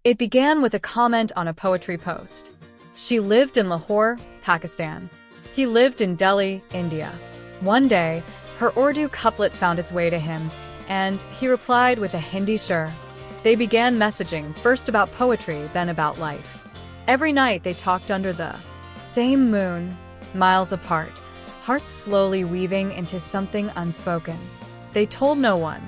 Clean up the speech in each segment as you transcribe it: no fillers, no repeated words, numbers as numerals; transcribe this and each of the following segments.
It began with a comment on a poetry post. She lived in Lahore, Pakistan. He lived in Delhi, India. One day, her Urdu couplet found its way to him, and he replied with a Hindi shur. They began messaging, first about poetry, then about life. Every night they talked under the same moon, miles apart, hearts slowly weaving into something unspoken. They told no one,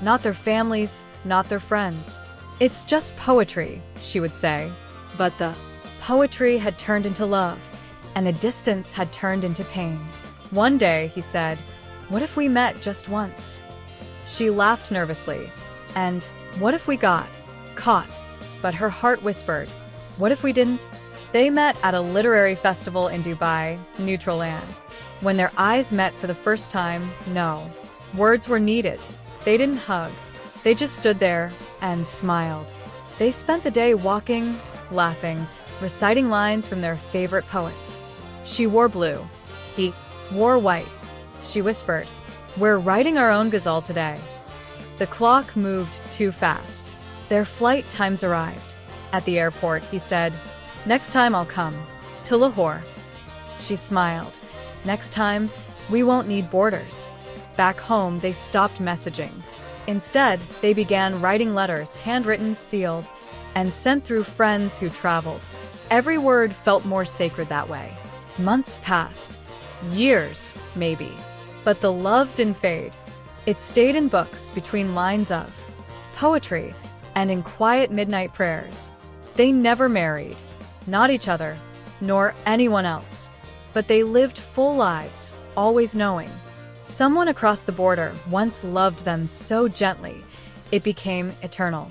not their families, not their friends. "It's just poetry," she would say. But the poetry had turned into love, and the distance had turned into pain. One day, he said, "What if we met just once?" She laughed nervously. "And what if we got caught?" But her heart whispered, "What if we didn't?" They met at a literary festival in Dubai, neutral land. When their eyes met for the first time, no words were needed. They didn't hug. They just stood there and smiled. They spent the day walking, laughing, reciting lines from their favorite poets. She wore blue. He wore white. She whispered, "We're writing our own ghazal today." The clock moved too fast. Their flight times arrived. At the airport, he said, "Next time I'll come to Lahore." She smiled. "Next time, we won't need borders." Back home, they stopped messaging. Instead, they began writing letters, handwritten, sealed, and sent through friends who traveled. Every word felt more sacred that way. Months passed. Years, maybe. But the love didn't fade. It stayed in books, between lines of poetry, and in quiet midnight prayers. They never married. Not each other, nor anyone else. But they lived full lives, always knowing someone across the border once loved them so gently, it became eternal.